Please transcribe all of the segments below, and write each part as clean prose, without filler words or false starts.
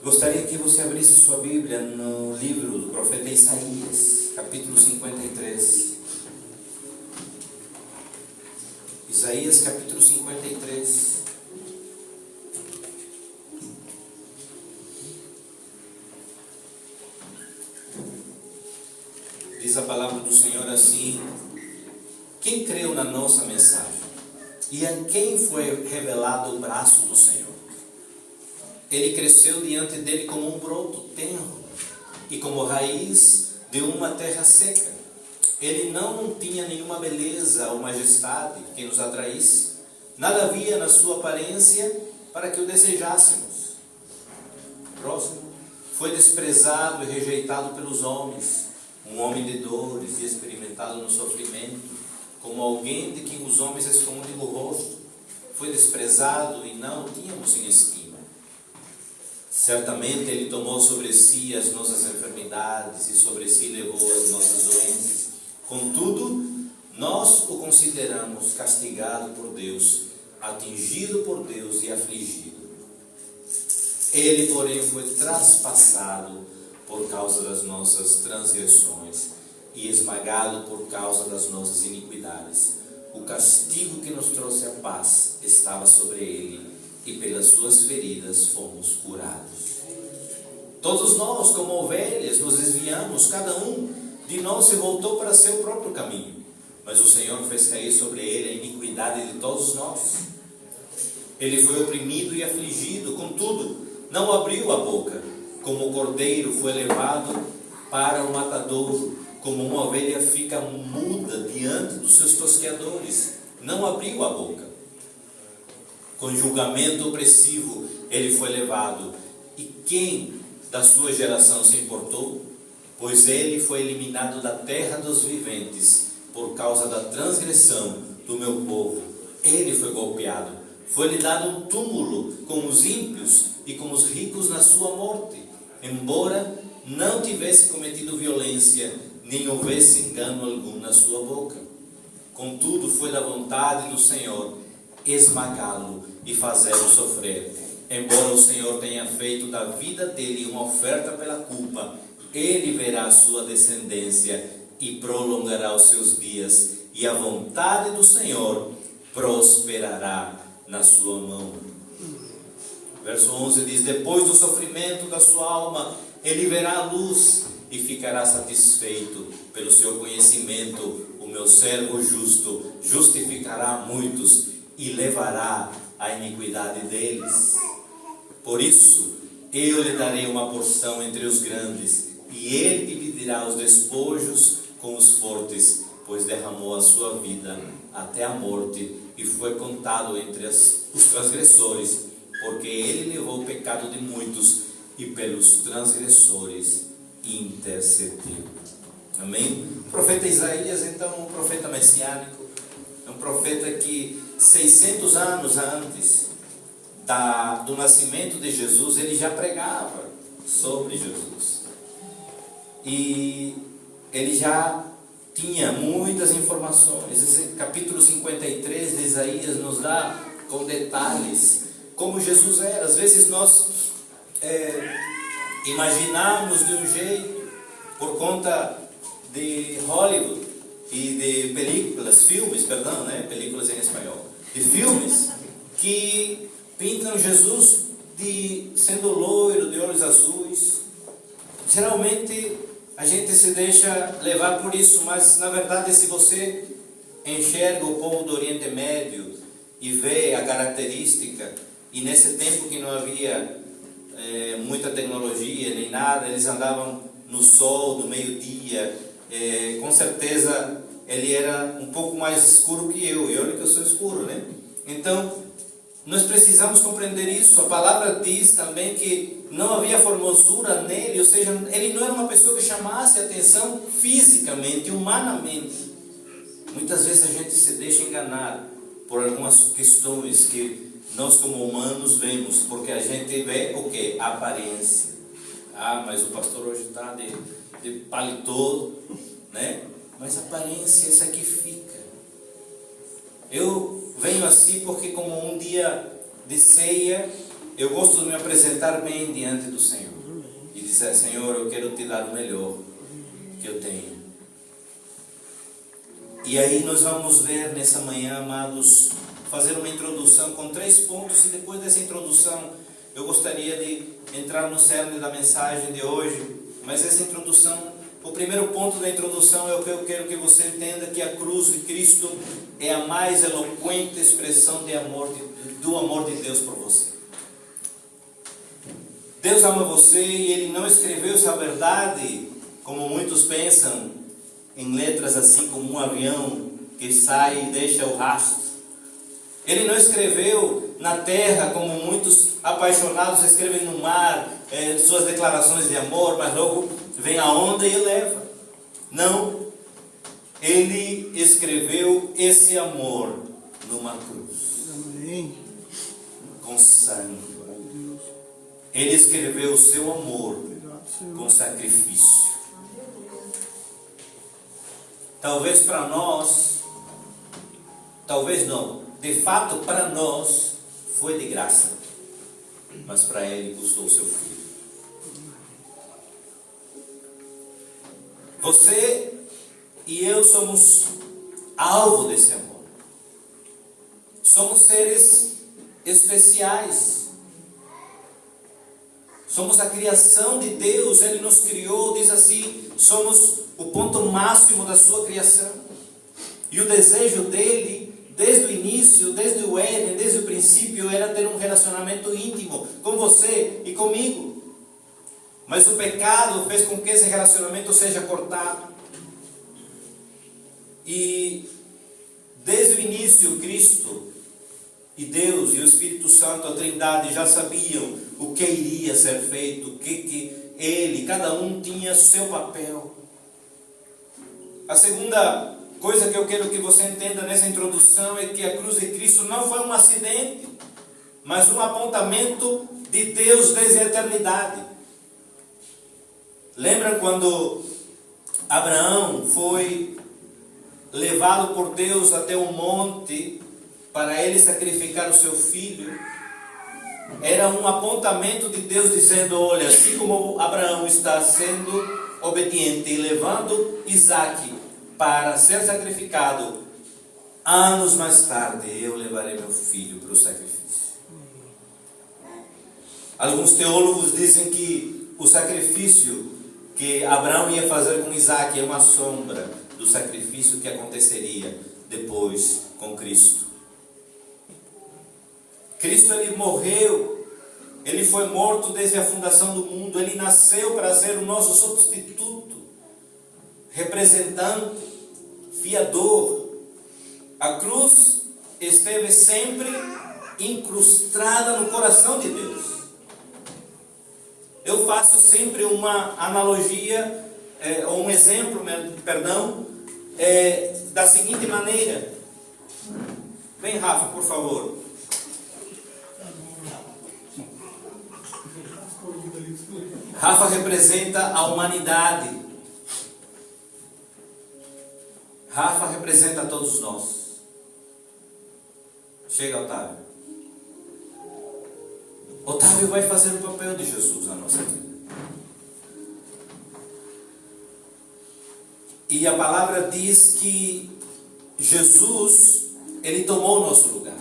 Gostaria que você abrisse sua Bíblia no livro do profeta Isaías, capítulo 53. Isaías, capítulo 53. Diz a palavra do Senhor assim: quem creu na nossa mensagem? E a quem foi revelado o braço do Senhor? Ele cresceu diante dele como um broto tenro e como raiz de uma terra seca. Ele não tinha nenhuma beleza ou majestade que nos atraísse. Nada havia na sua aparência para que o desejássemos. Próximo, foi desprezado e rejeitado pelos homens, um homem de dores e experimentado no sofrimento, como alguém de quem os homens escondem o rosto. Foi desprezado e não o tínhamos em estima. Certamente Ele tomou sobre si as nossas enfermidades e sobre si levou as nossas doenças. Contudo, nós o consideramos castigado por Deus, atingido por Deus e afligido. Ele, porém, foi traspassado por causa das nossas transgressões e esmagado por causa das nossas iniquidades. O castigo que nos trouxe a paz estava sobre ele, e pelas suas feridas fomos curados. Todos nós, como ovelhas, nos desviamos, cada um de nós se voltou para seu próprio caminho, mas o Senhor fez cair sobre ele a iniquidade de todos nós. Ele foi oprimido e afligido, contudo, não abriu a boca. Como o cordeiro foi levado para o matadouro, como uma ovelha fica muda diante dos seus tosqueadores, não abriu a boca. Com julgamento opressivo ele foi levado. E quem da sua geração se importou? Pois ele foi eliminado da terra dos viventes por causa da transgressão do meu povo. Ele foi golpeado. Foi-lhe dado um túmulo com os ímpios e com os ricos na sua morte, embora não tivesse cometido violência, nem houvesse engano algum na sua boca. Contudo, foi da vontade do Senhor esmagá-lo e fazê-lo sofrer. Embora o Senhor tenha feito da vida dele uma oferta pela culpa, ele verá a sua descendência e prolongará os seus dias, e a vontade do Senhor prosperará na sua mão. Verso 11 diz: depois do sofrimento da sua alma, ele verá a luz e ficará satisfeito. Pelo seu conhecimento, o meu servo justo justificará muitos e levará a iniquidade deles. Por isso, eu lhe darei uma porção entre os grandes, e ele dividirá os despojos com os fortes, pois derramou a sua vida até a morte, e foi contado entre os transgressores, porque ele levou o pecado de muitos, e pelos transgressores intercedeu. Amém? O profeta Isaías, então, um profeta messiânico, é um profeta que 600 anos antes do nascimento de Jesus, ele já pregava sobre Jesus. E ele já tinha muitas informações. Esse capítulo 53 de Isaías nos dá com detalhes como Jesus era. Às vezes nós imaginamos de um jeito por conta de Hollywood e de películas em espanhol, de filmes que pintam Jesus sendo loiro, de olhos azuis. Geralmente a gente se deixa levar por isso, mas na verdade, se você enxerga o povo do Oriente Médio e vê a característica, e nesse tempo que não havia muita tecnologia nem nada, eles andavam no sol do meio-dia, com certeza ele era um pouco mais escuro que eu, e olha que eu sou escuro, né? Então, nós precisamos compreender isso. A palavra diz também que não havia formosura nele, ou seja, ele não era uma pessoa que chamasse a atenção fisicamente, humanamente. Muitas vezes a gente se deixa enganar por algumas questões que nós como humanos vemos, porque a gente vê o que? A aparência. Ah, mas o pastor hoje está de paletó, né? Mas a aparência, isso aqui fica. Eu venho assim porque como um dia de ceia, eu gosto de me apresentar bem diante do Senhor e dizer: Senhor, eu quero te dar o melhor que eu tenho. E aí nós vamos ver nessa manhã, amados, fazer uma introdução com 3 pontos, e depois dessa introdução eu gostaria de entrar no cerne da mensagem de hoje. Mas essa introdução, o primeiro ponto da introdução é o que eu quero que você entenda: que a cruz de Cristo é a mais eloquente expressão de amor, do amor de Deus por você. Deus ama você e Ele não escreveu essa verdade, como muitos pensam, em letras assim como um avião que sai e deixa o rastro. Ele não escreveu na terra como muitos apaixonados escrevem no mar suas declarações de amor, mas logo vem a onda e leva. Não. Ele escreveu esse amor numa cruz. Amém. Com sangue. Ele escreveu o seu amor com sacrifício. Talvez para nós, talvez não, de fato para nós foi de graça, mas para Ele custou o seu filho. Você e eu somos alvo desse amor. Somos seres especiais. Somos a criação de Deus. Ele nos criou, diz assim, somos o ponto máximo da sua criação. E o desejo dele, desde o início, desde o Éden, desde o princípio, era ter um relacionamento íntimo com você e comigo. Mas o pecado fez com que esse relacionamento seja cortado. E desde o início, Cristo e Deus e o Espírito Santo, a Trindade, já sabiam o que iria ser feito, o que ele, cada um tinha seu papel. A segunda coisa que eu quero que você entenda nessa introdução é que a cruz de Cristo não foi um acidente, mas um apontamento de Deus desde a eternidade. Lembra quando Abraão foi levado por Deus até um monte para ele sacrificar o seu filho? Era um apontamento de Deus dizendo: olha, assim como Abraão está sendo obediente e levando Isaque para ser sacrificado, anos mais tarde eu levarei meu filho para o sacrifício. Alguns teólogos dizem que o sacrifício que Abraão ia fazer com Isaque é uma sombra do sacrifício que aconteceria depois com Cristo. Cristo, ele morreu, ele foi morto desde a fundação do mundo, ele nasceu para ser o nosso substituto, representante, fiador. A cruz esteve sempre incrustada no coração de Deus. Eu faço sempre uma analogia, ou um exemplo, da seguinte maneira. Vem, Rafa, por favor. Rafa representa a humanidade. Rafa representa a todos nós. Chega, Otávio. Otávio vai fazer o papel de Jesus na nossa vida. E a palavra diz que Jesus, ele tomou o nosso lugar.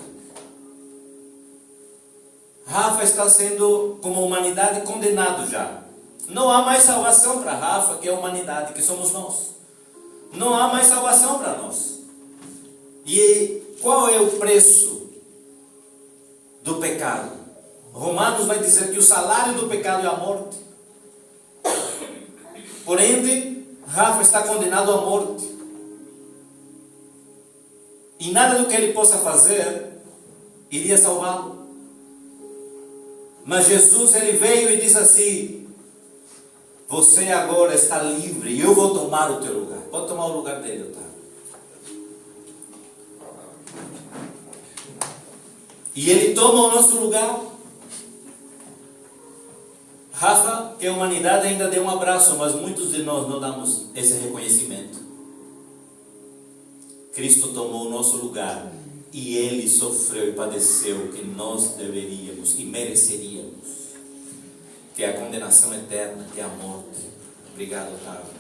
Rafa está sendo, como humanidade, condenado já. Não há mais salvação para Rafa, que é a humanidade, que somos nós. Não há mais salvação para nós. E qual é o preço do pecado? Romanos vai dizer que o salário do pecado é a morte. Por ende, Rafa está condenado à morte. E nada do que ele possa fazer iria salvá-lo. Mas Jesus, ele veio e disse assim: você agora está livre e eu vou tomar o teu lugar. Pode tomar o lugar dele, Otávio. E ele toma o nosso lugar. Rafa, que a humanidade ainda deu um abraço, mas muitos de nós não damos esse reconhecimento. Cristo tomou o nosso lugar E Ele sofreu e padeceu o que nós deveríamos e mereceríamos, que é a condenação eterna, que é a morte. Obrigado, Otávio.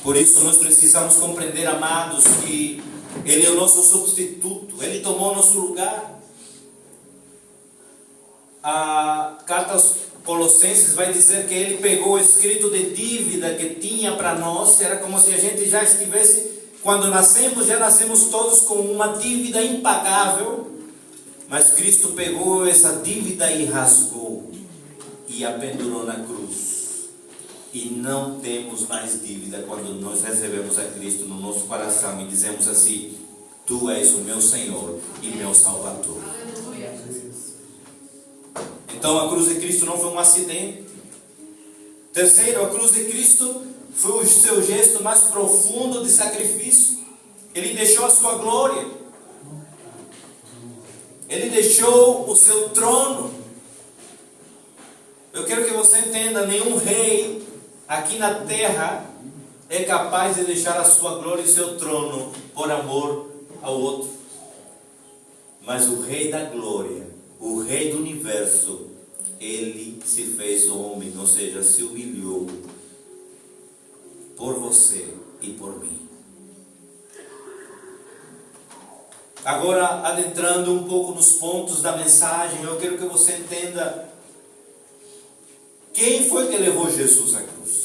Por isso nós precisamos compreender, amados, que Ele é o nosso substituto, Ele tomou o nosso lugar. A carta aos Colossenses vai dizer que Ele pegou o escrito de dívida que tinha para nós. Era como se a gente já estivesse, quando nascemos, já nascemos todos com uma dívida impagável, mas Cristo pegou essa dívida e rasgou e a pendurou na cruz. E não temos mais dívida quando nós recebemos a Cristo no nosso coração e dizemos assim: Tu és o meu Senhor e meu Salvador. Então a cruz de Cristo não foi um acidente. Terceiro, a cruz de Cristo foi o seu gesto mais profundo de sacrifício. Ele deixou a sua glória, Ele deixou o seu trono. Eu quero que você entenda: nenhum rei aqui na terra é capaz de deixar a sua glória e seu trono por amor ao outro. Mas o Rei da glória, o Rei do universo, Ele se fez homem, ou seja, se humilhou por você e por mim. Agora, adentrando um pouco nos pontos da mensagem, eu quero que você entenda quem foi que levou Jesus à cruz.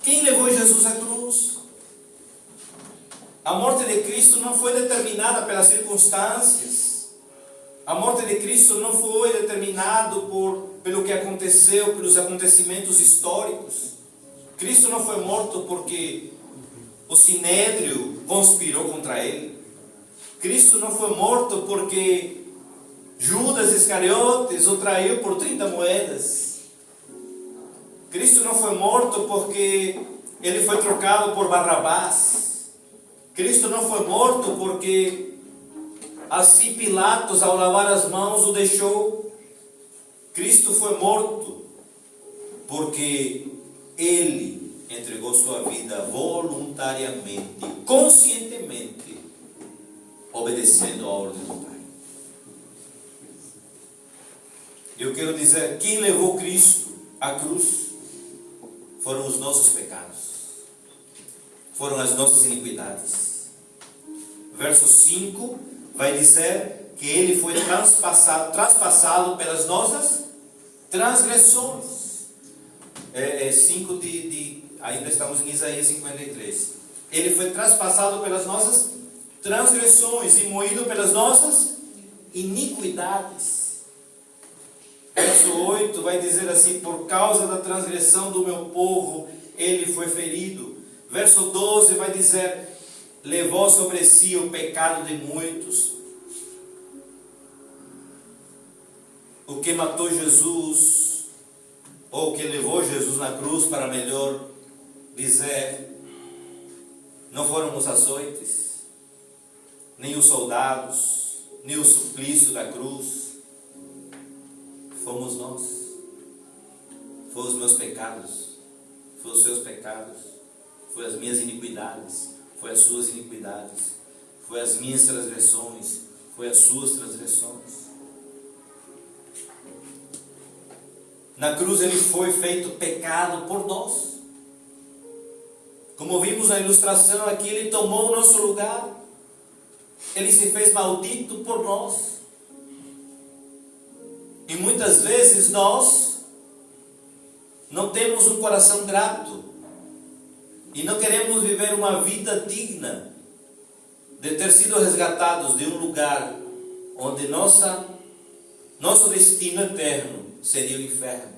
Quem levou Jesus à cruz? A morte de Cristo não foi determinada pelas circunstâncias. A morte de Cristo não foi determinada pelo que aconteceu, pelos acontecimentos históricos. Cristo não foi morto porque o Sinédrio conspirou contra Ele. Cristo não foi morto porque Judas Iscariotes o traiu por 30 moedas. Cristo não foi morto porque Ele foi trocado por Barrabás. Cristo não foi morto porque assim Pilatos, ao lavar as mãos, o deixou. Cristo foi morto porque Ele entregou sua vida voluntariamente, conscientemente, obedecendo a ordem do Pai. Eu quero dizer, quem levou Cristo à cruz foram os nossos pecados, foram as nossas iniquidades. Verso 5 vai dizer que Ele foi traspassado pelas nossas transgressões. 5 ainda estamos em Isaías 53. Ele foi traspassado pelas nossas transgressões e moído pelas nossas iniquidades. Verso 8 vai dizer assim: por causa da transgressão do meu povo, Ele foi ferido. Verso 12 vai dizer: levou sobre si o pecado de muitos. O que matou Jesus, ou o que levou Jesus na cruz, para melhor dizer, não foram os açoites, nem os soldados, nem o suplício da cruz. Fomos nós. Foram os meus pecados, foram os seus pecados, foi as minhas iniquidades, foi as suas iniquidades, foi as minhas transgressões, foi as suas transgressões. Na cruz Ele foi feito pecado por nós. Como vimos na ilustração aqui, Ele tomou o nosso lugar. Ele se fez maldito por nós. E muitas vezes nós não temos um coração grato e não queremos viver uma vida digna de ter sido resgatados de um lugar onde nosso destino eterno seria o inferno.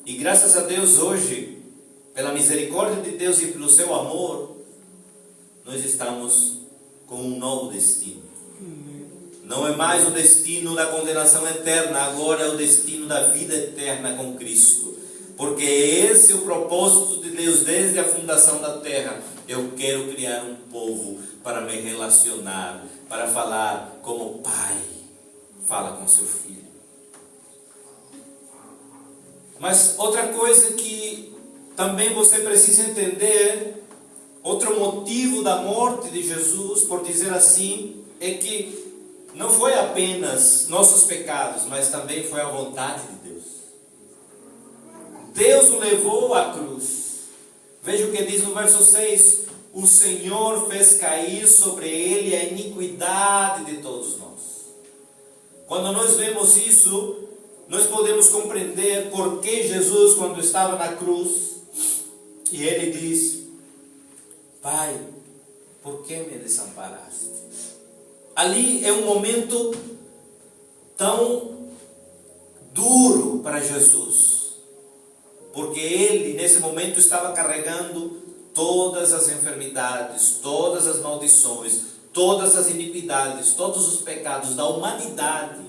E graças a Deus hoje, pela misericórdia de Deus e pelo seu amor, nós estamos com um novo destino. Não é mais o destino da condenação eterna, agora é o destino da vida eterna com Cristo. Porque esse é o propósito de Deus desde a fundação da terra. Eu quero criar um povo para me relacionar, para falar como o Pai fala com seu Filho. Mas outra coisa que também você precisa entender Outro motivo da morte de Jesus, por dizer assim, é que não foi apenas nossos pecados, mas também foi a vontade de Deus. Deus o levou à cruz. Veja o que diz no verso 6: o Senhor fez cair sobre ele a iniquidade de todos nós. Quando nós vemos isso, nós podemos compreender por que Jesus, quando estava na cruz, e ele diz: Pai, por que me desamparaste? Ali é um momento tão duro para Jesus, porque ele nesse momento estava carregando todas as enfermidades, todas as maldições, todas as iniquidades, todos os pecados da humanidade.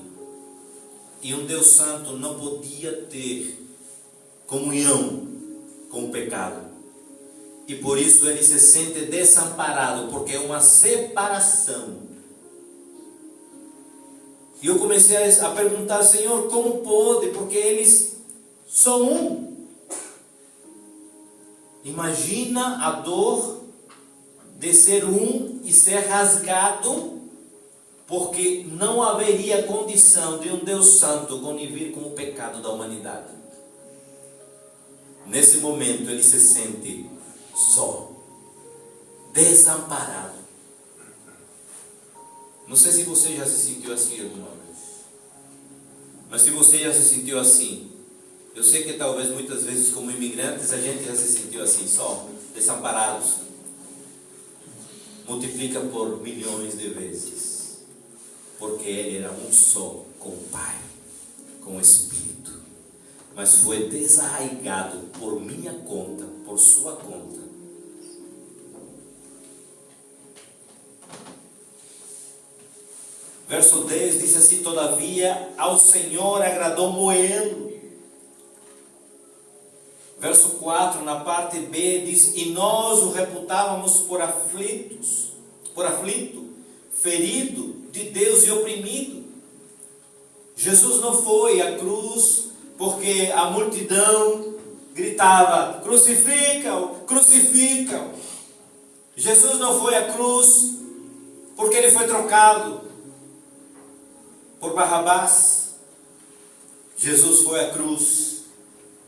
E um Deus Santo não podia ter comunhão com o pecado. E por isso ele se sente desamparado, porque é uma separação. E eu comecei a perguntar: Senhor, como pode? Porque eles são um. Imagina a dor de ser um e ser rasgado, porque não haveria condição de um Deus Santo conviver com o pecado da humanidade. Nesse momento ele se sente só, desamparado. Não sei se você já se sentiu assim alguma vez, mas se você já se sentiu assim, eu sei que talvez muitas vezes como imigrantes a gente já se sentiu assim, só, desamparados. Multiplica por milhões de vezes, porque ele era um só com o Pai, com o Espírito, mas foi desarraigado por minha conta, por sua conta. Verso 10 diz assim: todavia ao Senhor agradou moê-lo. Verso 4, na parte B, diz: e nós o reputávamos por aflito, ferido de Deus e oprimido. Jesus não foi à cruz porque a multidão gritava: crucifica-o, crucifica-o. Jesus não foi à cruz porque ele foi trocado por Barrabás. Jesus foi à cruz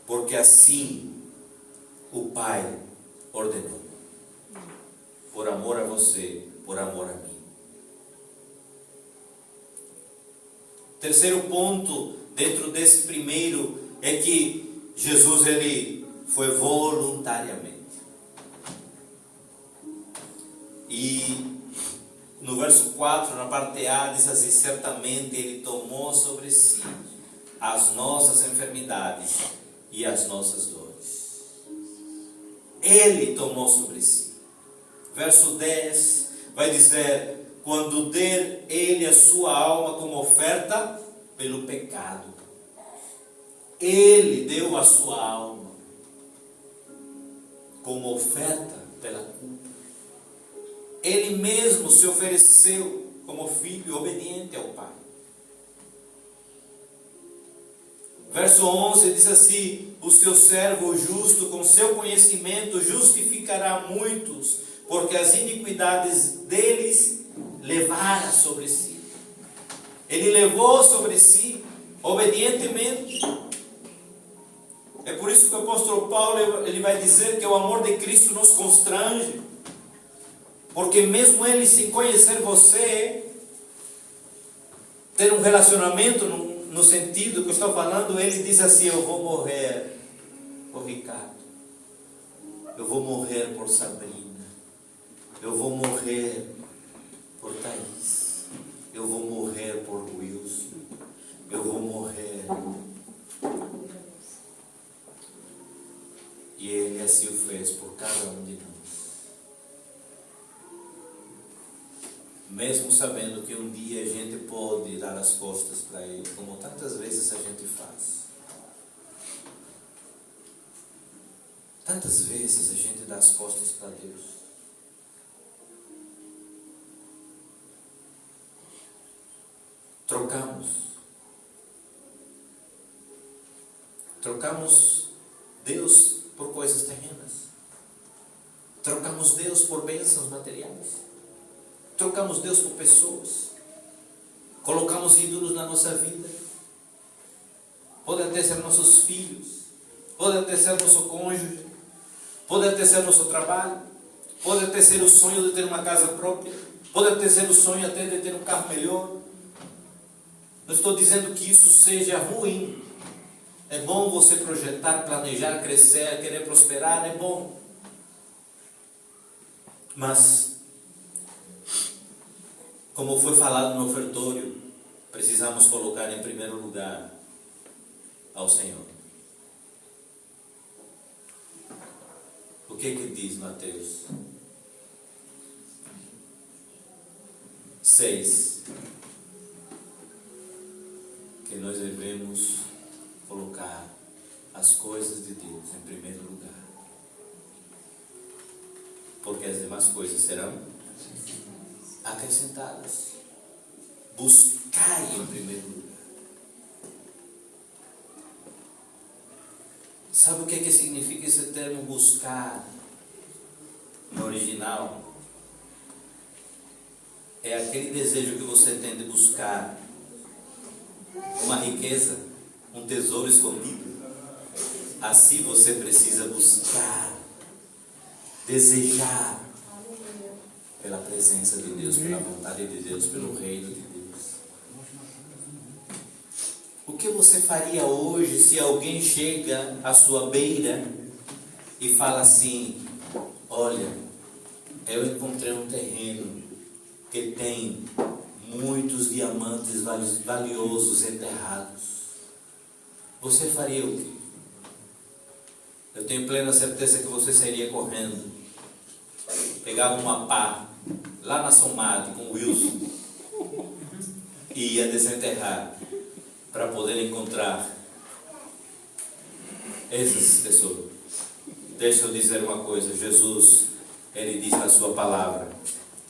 porque assim o Pai ordenou. Por amor a você, por amor a mim. Terceiro ponto dentro desse primeiro é que Jesus ele foi voluntariamente. E no verso 4, na parte A, diz assim: certamente ele tomou sobre si as nossas enfermidades e as nossas dores. Ele tomou sobre si. Verso 10 vai dizer: quando der ele a sua alma como oferta pelo pecado. Ele deu a sua alma como oferta pela culpa. Ele mesmo se ofereceu como filho obediente ao Pai. Verso 11 diz assim: o seu servo justo com seu conhecimento justificará muitos, porque as iniquidades deles levara sobre si. Ele levou sobre si obedientemente. É por isso que o apóstolo Paulo ele vai dizer que o amor de Cristo nos constrange, porque mesmo ele sem conhecer você, ter um relacionamento no sentido que eu estou falando, ele diz assim: eu vou morrer por Ricardo, eu vou morrer por Sabrina, eu vou morrer por Thaís, eu vou morrer por Wilson, eu vou morrer. E ele assim o fez por cada um de nós. Mesmo sabendo que um dia a gente pode dar as costas para ele, como tantas vezes a gente faz. Tantas vezes a gente dá as costas para Deus. Trocamos Deus por coisas terrenas. Trocamos Deus por bênçãos materiais. Trocamos Deus por pessoas. Colocamos ídolos na nossa vida. Pode até ser nossos filhos. Pode até ser nosso cônjuge. Pode até ser nosso trabalho. Pode até ser o sonho de ter uma casa própria. Pode até ser o sonho até de ter um carro melhor. Não estou dizendo que isso seja ruim. É bom você projetar, planejar, crescer, querer prosperar, é bom. Mas, como foi falado no ofertório, precisamos colocar em primeiro lugar ao Senhor. O que diz Mateus 6? Que nós devemos colocar as coisas de Deus em primeiro lugar, porque as demais coisas serão acrescentadas. Buscai em primeiro lugar. Sabe o que significa esse termo buscar no original? É aquele desejo que você tem de buscar uma riqueza, um tesouro escondido. Assim você precisa buscar, desejar pela presença de Deus, pela vontade de Deus, pelo reino de Deus. O que você faria hoje se alguém chega à sua beira e fala assim: olha, eu encontrei um terreno que tem muitos diamantes valiosos enterrados. Você faria o quê? Eu tenho plena certeza que você sairia correndo, pegava uma pá lá na São Mate com o Wilson e ia desenterrar para poder encontrar esses tesouros. Deixa eu dizer uma coisa: Jesus, Ele diz na sua palavra: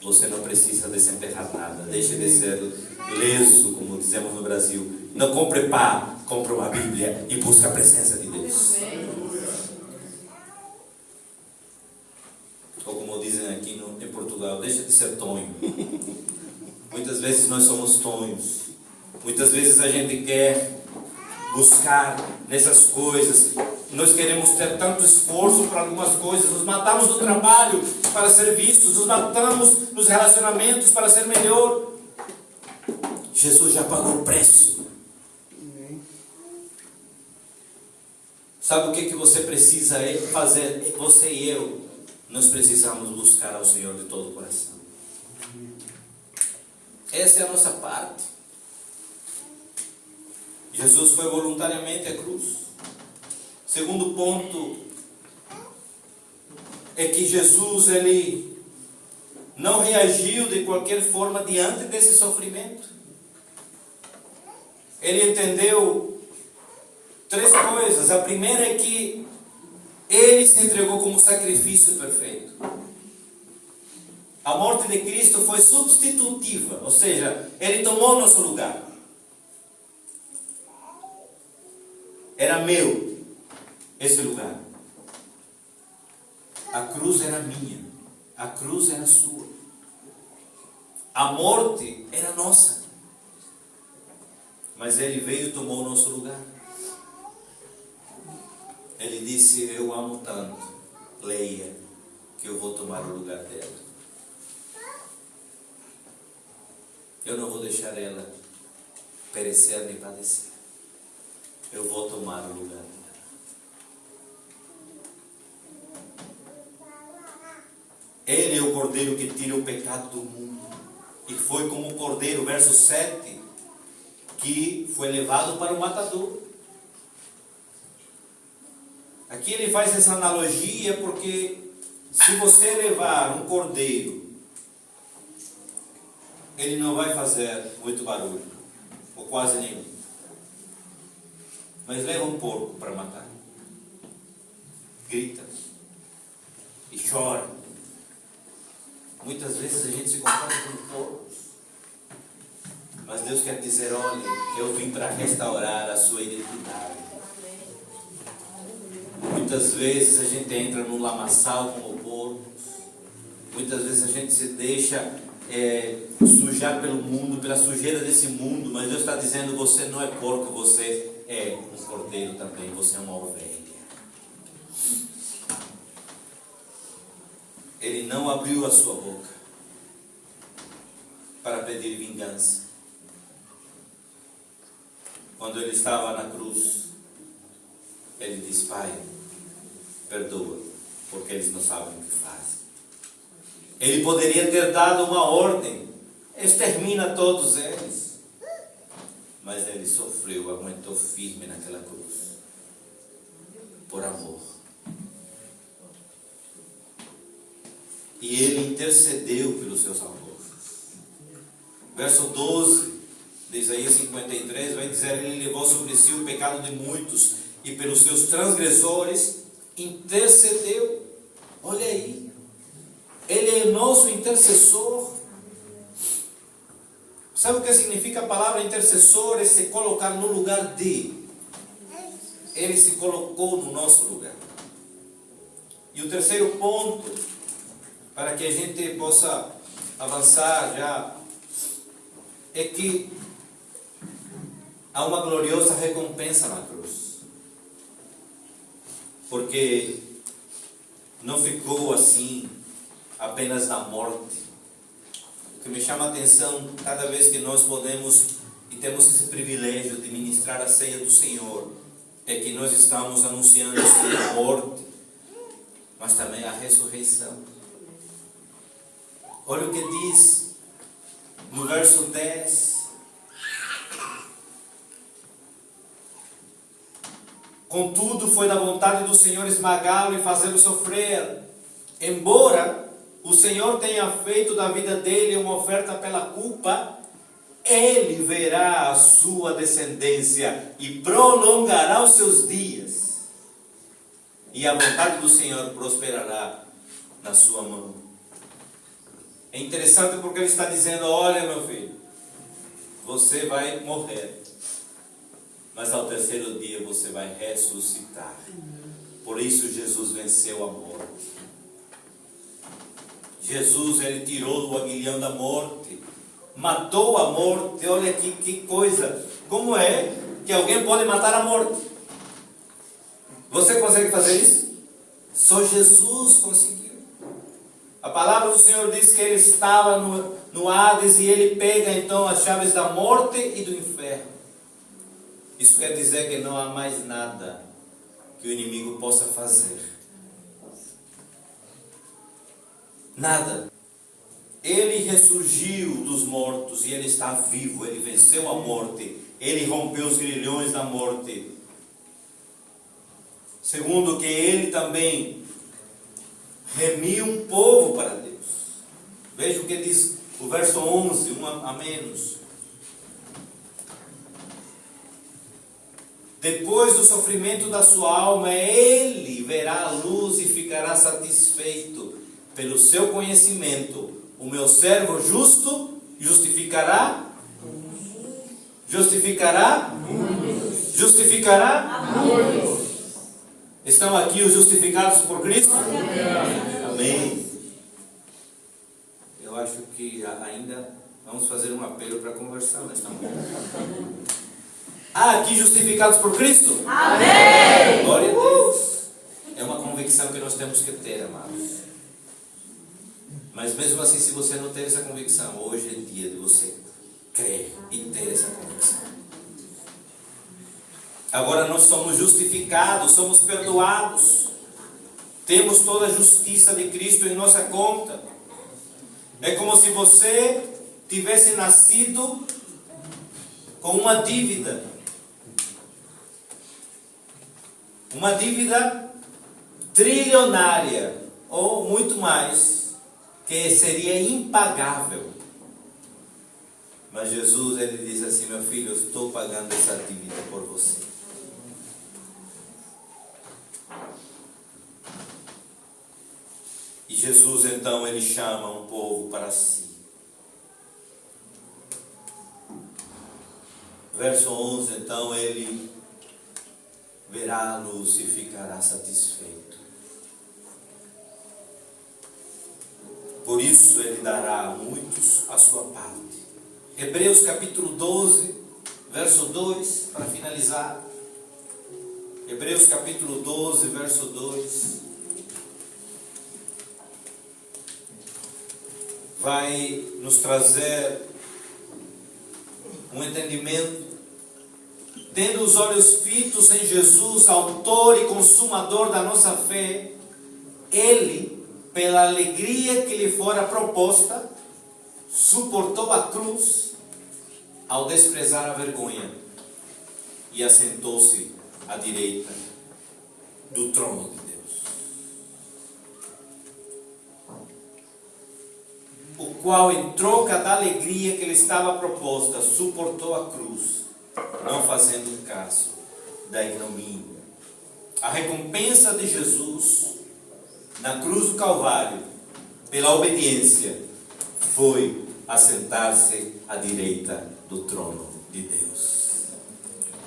você não precisa desenterrar nada. Deixe de ser leso, como dizemos no Brasil. Não compre pá, compre uma Bíblia e busque a presença de Deus. Ou como dizem aqui em Portugal, deixa de ser tonho. Muitas vezes nós somos tonhos. Muitas vezes a gente quer buscar nessas coisas. Nós queremos ter tanto esforço para algumas coisas. Nos matamos no trabalho para ser vistos. Nos matamos nos relacionamentos para ser melhor. Jesus já pagou o preço. Sabe o que você precisa fazer? Você e eu, nós precisamos buscar ao Senhor de todo o coração. Essa é a nossa parte. Jesus foi voluntariamente à cruz. Segundo ponto é que Jesus, Ele não reagiu de qualquer forma diante desse sofrimento. Ele entendeu três coisas. A primeira é que Ele se entregou como sacrifício perfeito. A morte de Cristo foi substitutiva, ou seja, Ele tomou nosso lugar. Era meu esse lugar. A cruz era minha. A cruz era sua. A morte era nossa. Mas Ele veio e tomou o nosso lugar. Ele disse: eu amo tanto, Leia, que eu vou tomar o lugar dela. Eu não vou deixar ela perecer nem padecer. Eu vou tomar o lugar dela. Ele é o cordeiro que tira o pecado do mundo. E foi como o cordeiro, verso 7, que foi levado para o matador. Aqui ele faz essa analogia porque se você levar um cordeiro, ele não vai fazer muito barulho, ou quase nenhum. Mas leva um porco para matar. Grita e chora. Muitas vezes a gente se compara com porcos. Mas Deus quer dizer: olha, eu vim para restaurar a sua identidade. Muitas vezes a gente entra no lamaçal como o porcos. Muitas vezes a gente se deixa sujar pelo mundo, pela sujeira desse mundo, mas Deus está dizendo: você não é porco, você é um cordeiro também, você é uma ovelha. Ele não abriu a sua boca para pedir vingança. Quando ele estava na cruz, ele disse: Pai, perdoa, porque eles não sabem o que fazem. Ele poderia ter dado uma ordem: extermina todos eles. Mas ele sofreu, aguentou firme naquela cruz, por amor. E ele intercedeu pelos seus alvos. Verso 12 de Isaías 53 vai dizer: ele levou sobre si o pecado de muitos, e pelos seus transgressores intercedeu. Olha aí, ele é nosso intercessor. Sabe o que significa a palavra intercessor? É se colocar no lugar de. Ele se colocou no nosso lugar. E o terceiro ponto, para que a gente possa avançar já, é que há uma gloriosa recompensa na cruz. Porque não ficou assim apenas na morte. O que me chama a atenção, cada vez que nós podemos e temos esse privilégio de ministrar a ceia do Senhor, é que nós estamos anunciando a morte, mas também a ressurreição. Olha o que diz no verso 10. Contudo, foi da vontade do Senhor esmagá-lo e fazê-lo sofrer. Embora o Senhor tenha feito da vida dele uma oferta pela culpa, ele verá a sua descendência e prolongará os seus dias. E a vontade do Senhor prosperará na sua mão. É interessante porque ele está dizendo: olha, meu filho, você vai morrer, mas ao terceiro dia você vai ressuscitar. Por isso Jesus venceu a morte. Jesus, ele tirou do aguilhão da morte, matou a morte. Olha aqui que coisa. Como é que alguém pode matar a morte? Você consegue fazer isso? Só Jesus conseguiu. A palavra do Senhor diz que ele estava no Hades, e ele pega então as chaves da morte e do inferno. Isso quer dizer que não há mais nada que o inimigo possa fazer. Nada. Ele ressurgiu dos mortos e ele está vivo. Ele venceu a morte. Ele rompeu os grilhões da morte. Segundo, que ele também remiu um povo para Deus. Veja o que diz o verso 11, um a menos. Depois do sofrimento da sua alma, ele verá a luz e ficará satisfeito. Pelo seu conhecimento, o meu servo justo justificará. Justificará? Justificará? Estão aqui os justificados por Cristo? Amém. Eu acho que ainda vamos fazer um apelo para conversão nesta manhã. Há aqui justificados por Cristo? Amém. Glória a Deus. É uma convicção que nós temos que ter, amados. Mas mesmo assim, se você não tem essa convicção, hoje é dia de você crer e ter essa convicção. Agora nós somos justificados, somos perdoados. Temos toda a justiça de Cristo em nossa conta. É como se você tivesse nascido com uma dívida. Uma dívida trilionária, ou muito mais, que seria impagável. Mas Jesus, ele diz assim: meu filho, eu estou pagando essa dívida por você. E Jesus, então, ele chama um povo para si. Verso 11, então, ele verá a luz e ficará satisfeito. Por isso Ele dará a muitos a sua parte. Hebreus capítulo 12, verso 2, para finalizar. Hebreus capítulo 12, verso 2. Vai nos trazer um entendimento. Tendo os olhos fitos em Jesus, autor e consumador da nossa fé, Ele, pela alegria que lhe fora proposta, suportou a cruz ao desprezar a vergonha e assentou-se à direita do trono de Deus. O qual, em troca da alegria que lhe estava proposta, suportou a cruz, não fazendo caso da ignomínia. A recompensa de Jesus na cruz do Calvário, pela obediência, foi assentar-se à direita do trono de Deus.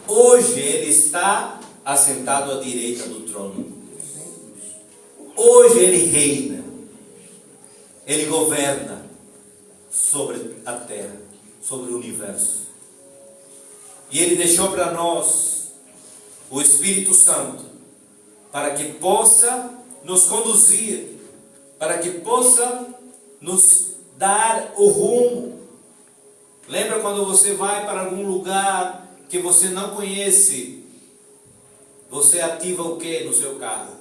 Hoje Ele está assentado à direita do trono. Hoje Ele reina. Ele governa sobre a terra, sobre o universo. E Ele deixou para nós o Espírito Santo, para que possa nos conduzir, para que possa nos dar o rumo. Lembra quando você vai para algum lugar que você não conhece, você ativa o que no seu carro?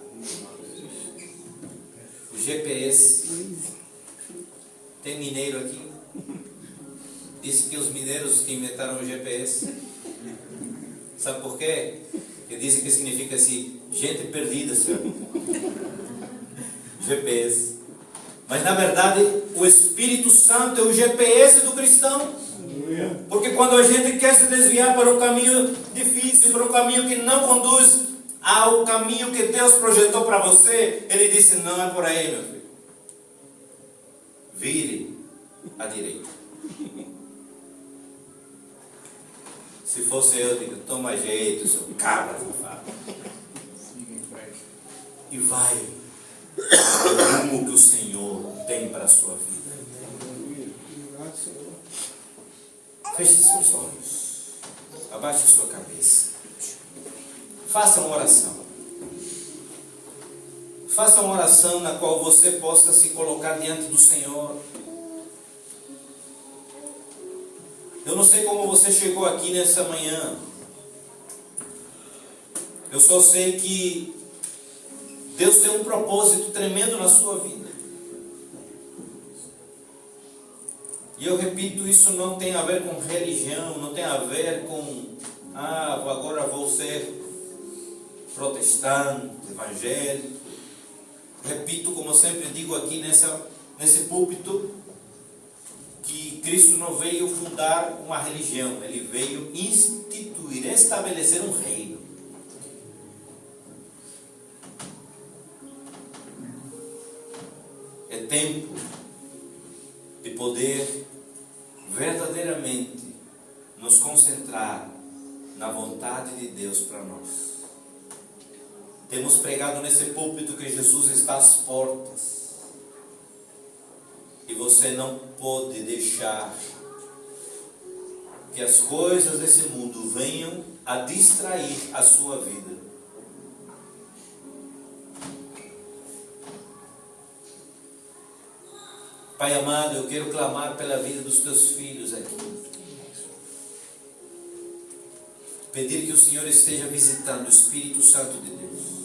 O GPS. Tem mineiro aqui? Disse que os mineiros que inventaram o GPS. Sabe por quê? Porque dizem que significa assim, gente perdida, senhor. GPS. Mas na verdade, o Espírito Santo é o GPS do cristão. Porque quando a gente quer se desviar para um caminho difícil, para um caminho que não conduz ao caminho que Deus projetou para você, Ele disse, não é por aí, meu filho. Vire à direita. Se fosse eu, digo, toma jeito, seu cabra safado. E vai o rumo que o Senhor tem para a sua vida. Feche seus olhos. Abaixe sua cabeça. Faça uma oração. Faça uma oração na qual você possa se colocar diante do Senhor. Eu não sei como você chegou aqui nessa manhã. Eu só sei que Deus tem um propósito tremendo na sua vida. E eu repito, isso não tem a ver com religião, não tem a ver com, agora vou ser protestante, evangélico. Repito, como eu sempre digo aqui nesse púlpito, que Cristo não veio fundar uma religião, Ele veio instituir, estabelecer um reino. É tempo de poder verdadeiramente nos concentrar na vontade de Deus para nós. Temos pregado nesse púlpito que Jesus está às portas. E você não pode deixar que as coisas desse mundo venham a distrair a sua vida. Pai amado, eu quero clamar pela vida dos teus filhos aqui. Pedir que o Senhor esteja visitando o Espírito Santo de Deus.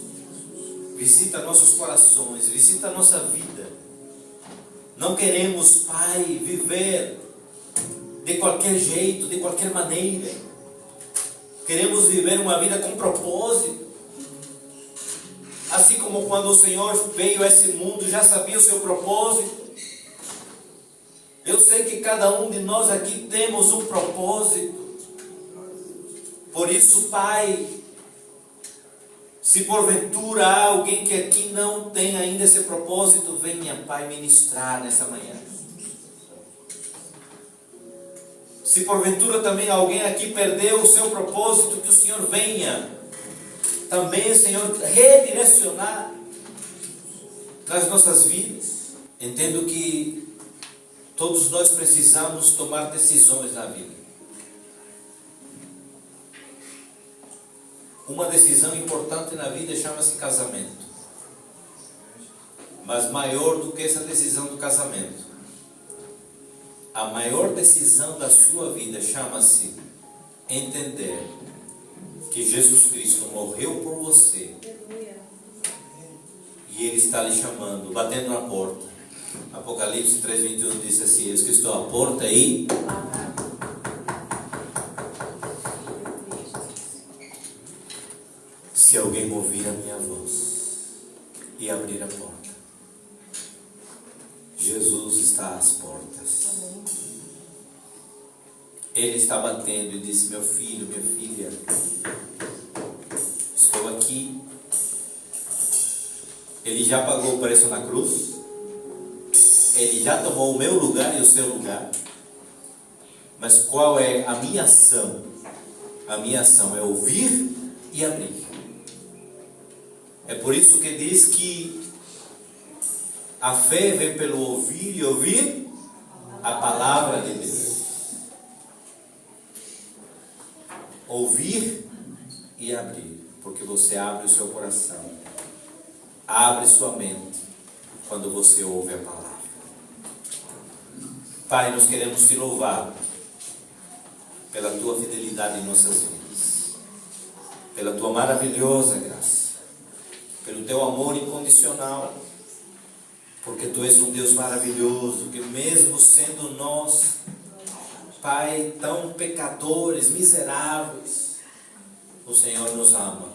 Visita nossos corações, visita a nossa vida. Não queremos, Pai, viver de qualquer jeito, de qualquer maneira. Queremos viver uma vida com propósito. Assim como quando o Senhor veio a esse mundo, já sabia o seu propósito. Eu sei que cada um de nós aqui temos um propósito. Por isso, Pai, se porventura há alguém que aqui não tem ainda esse propósito, venha, Pai, ministrar nessa manhã. Se porventura também alguém aqui perdeu o seu propósito, que o Senhor venha também, Senhor, redirecionar nas nossas vidas. Entendo que todos nós precisamos tomar decisões na vida. Uma decisão importante na vida chama-se casamento. Mas maior do que essa decisão do casamento, a maior decisão da sua vida chama-se entender que Jesus Cristo morreu por você. E Ele está lhe chamando, batendo na porta. Apocalipse 3:21 diz assim: eis que estou à porta e... se alguém ouvir a minha voz e abrir a porta, Jesus está às portas. Ele está batendo e disse: meu filho, minha filha, estou aqui. Ele já pagou o preço na cruz. Ele já tomou o meu lugar e o seu lugar. Mas qual é a minha ação? A minha ação é ouvir e abrir. É por isso que diz que a fé vem pelo ouvir e ouvir a palavra de Deus. Ouvir e abrir, porque você abre o seu coração, abre sua mente quando você ouve a palavra. Pai, nós queremos te louvar pela tua fidelidade em nossas vidas, pela tua maravilhosa graça, pelo teu amor incondicional, porque tu és um Deus maravilhoso, que mesmo sendo nós, Pai, tão pecadores, miseráveis, o Senhor nos ama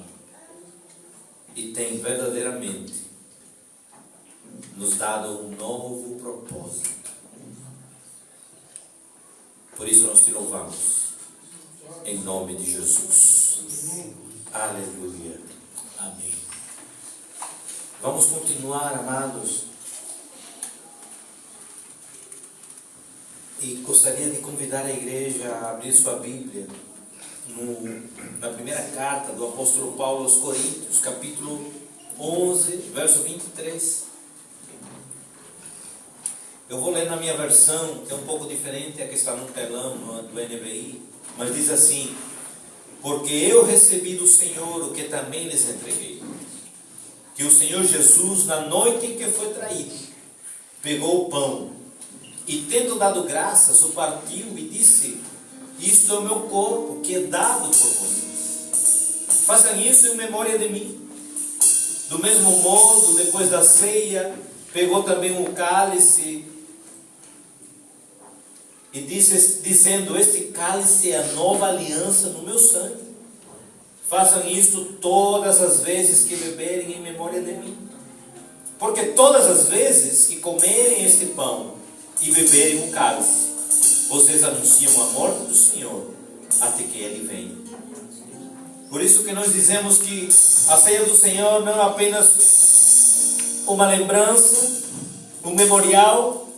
e tem verdadeiramente nos dado um novo propósito. Por isso nós te louvamos, em nome de Jesus. Aleluia. Amém. Vamos continuar, amados. E gostaria de convidar a igreja a abrir sua Bíblia na primeira carta do apóstolo Paulo aos Coríntios, capítulo 11, verso 23. Eu vou ler na minha versão, que é um pouco diferente, a que está no telão do NVI, mas diz assim: porque eu recebi do Senhor o que também lhes entreguei, que o Senhor Jesus, na noite em que foi traído, pegou o pão e, tendo dado graças, o partiu e disse: isto é o meu corpo, que é dado por vocês. Façam isso em memória de mim. Do mesmo modo, depois da ceia, pegou também o cálice e disse, dizendo: este cálice é a nova aliança no meu sangue. Façam isto todas as vezes que beberem em memória de mim. Porque todas as vezes que comerem este pão e beberem o cálice, vocês anunciam a morte do Senhor até que Ele venha. Por isso que nós dizemos que a ceia do Senhor não é apenas uma lembrança, um memorial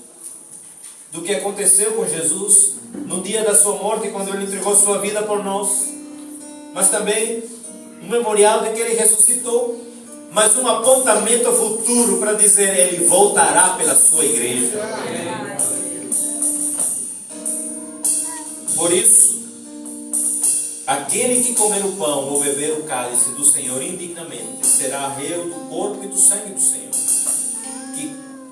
do que aconteceu com Jesus no dia da sua morte, quando Ele entregou sua vida por nós, mas também um memorial de que Ele ressuscitou, mas um apontamento ao futuro para dizer: Ele voltará pela sua igreja. Por isso, aquele que comer o pão ou beber o cálice do Senhor indignamente será réu do corpo e do sangue do Senhor.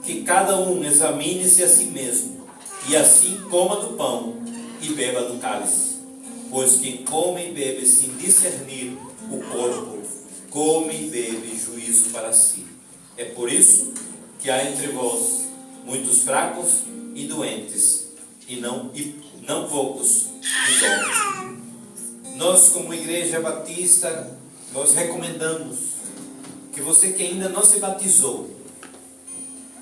Que cada um examine-se a si mesmo, e assim coma do pão e beba do cálice. Pois quem come e bebe sem discernir o corpo, come e bebe juízo para si. É por isso que há entre vós muitos fracos e doentes, e não poucos idosos. Nós, como Igreja Batista, nós recomendamos que você que ainda não se batizou,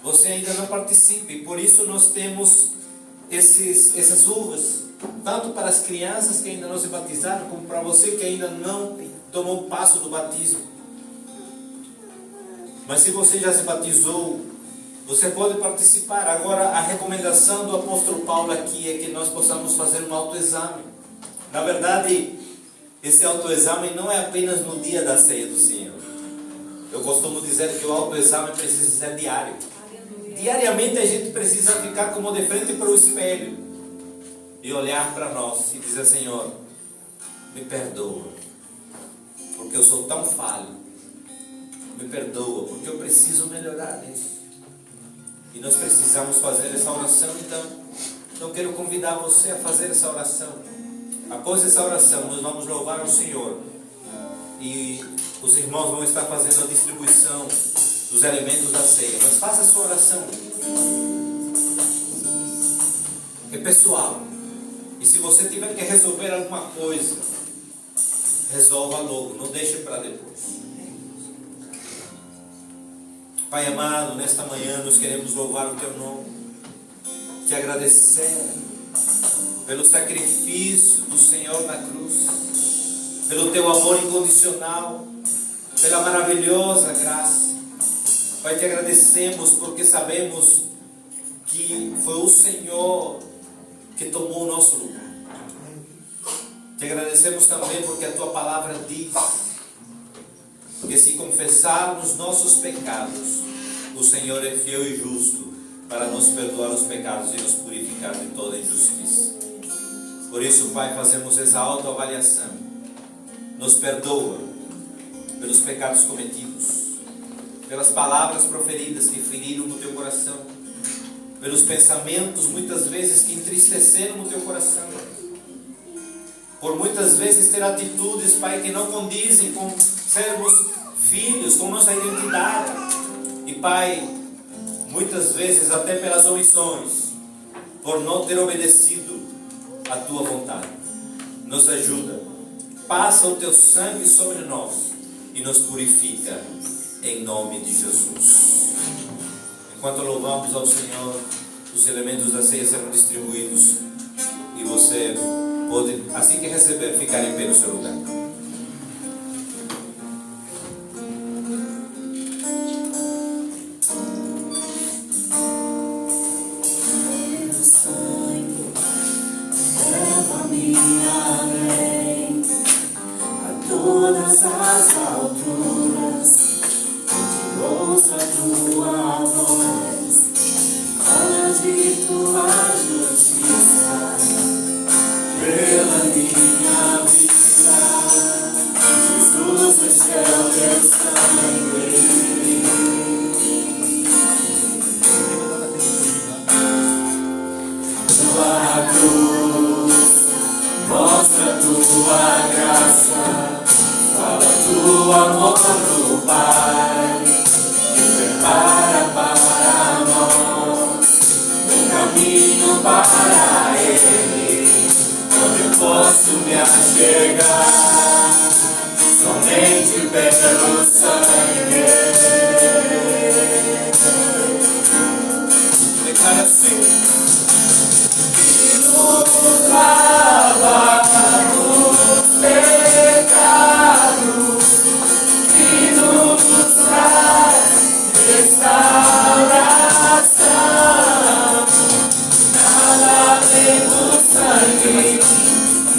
você ainda não participe. Por isso nós temos essas uvas, tanto para as crianças que ainda não se batizaram, como para você que ainda não tomou o passo do batismo. Mas se você já se batizou, você pode participar. Agora, a recomendação do apóstolo Paulo aqui é que nós possamos fazer um autoexame. Na verdade, esse autoexame não é apenas no dia da ceia do Senhor. Eu costumo dizer que o autoexame precisa ser diário. diariamente a gente precisa ficar como de frente para o espelho e olhar para nós e dizer: Senhor, me perdoa, porque eu sou tão falho. Me perdoa, porque eu preciso melhorar nisso. E nós precisamos fazer essa oração. Então quero convidar você a fazer essa oração. Após essa oração, nós vamos louvar ao Senhor. E os irmãos vão estar fazendo a distribuição dos elementos da ceia. Mas faça a sua oração. É pessoal. E se você tiver que resolver alguma coisa, resolva logo, não deixe para depois. Pai amado, nesta manhã nós queremos louvar o Teu nome, Te agradecer pelo sacrifício do Senhor na cruz, pelo Teu amor incondicional, pela maravilhosa graça. Pai, Te agradecemos porque sabemos que foi o Senhor que tomou o nosso lugar. Te agradecemos também porque a Tua palavra diz que se confessarmos nossos pecados, o Senhor é fiel e justo para nos perdoar os pecados e nos purificar de toda injustiça. Por isso, Pai, fazemos essa autoavaliação. Nos perdoa pelos pecados cometidos, pelas palavras proferidas que feriram o Teu coração, pelos pensamentos muitas vezes que entristeceram o Teu coração, por muitas vezes ter atitudes, Pai, que não condizem com sermos filhos, com nossa identidade. E Pai, muitas vezes até pelas omissões, por não ter obedecido a Tua vontade. Nos ajuda, passa o Teu sangue sobre nós e nos purifica em nome de Jesus. Enquanto louvamos ao Senhor, os elementos da ceia serão distribuídos e você pode, assim que receber, ficar em pé no seu lugar. Todas as alturas, onde ouço a Tua voz, fala de Tua justiça pela minha vida. Jesus, este é o Teu sangue. Tua cruz mostra Tua graça. Fala do amor do Pai, que prepara para nós um caminho para Ele, onde eu posso me achegar somente pelo sangue. Declara assim: que nos lava dos pecados, restauração. Nada além do sangue,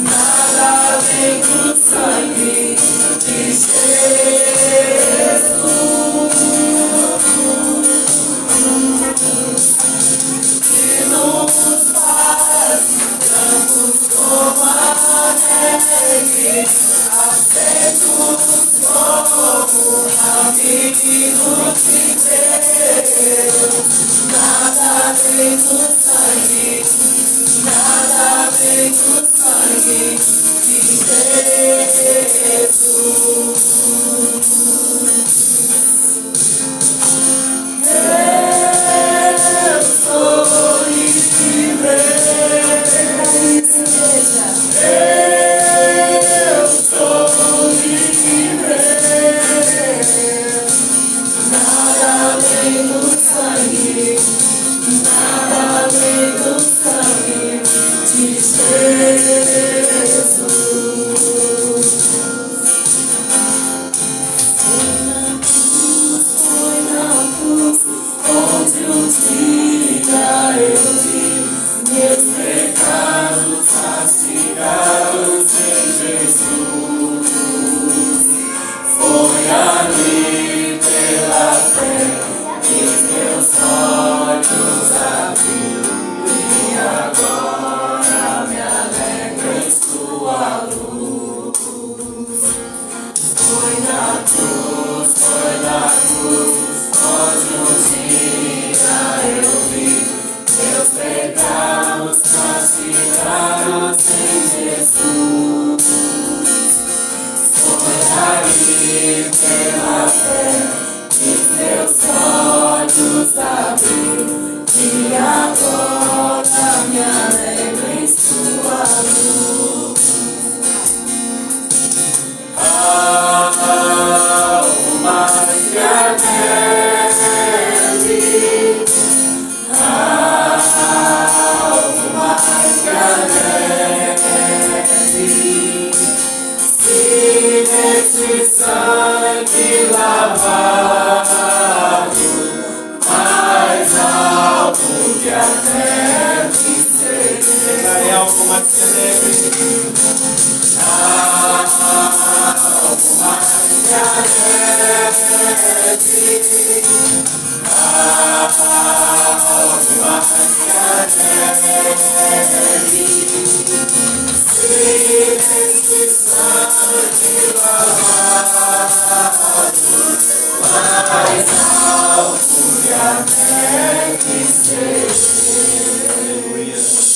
nada além do sangue de Jesus, que nos faz brancos como a neve, aceitos como amigos de Deus. Nada além do sangue, nada além do sangue de Jesus. Eu sou livre. Eu sou Pegarei algo mais que alegre. Aleluia.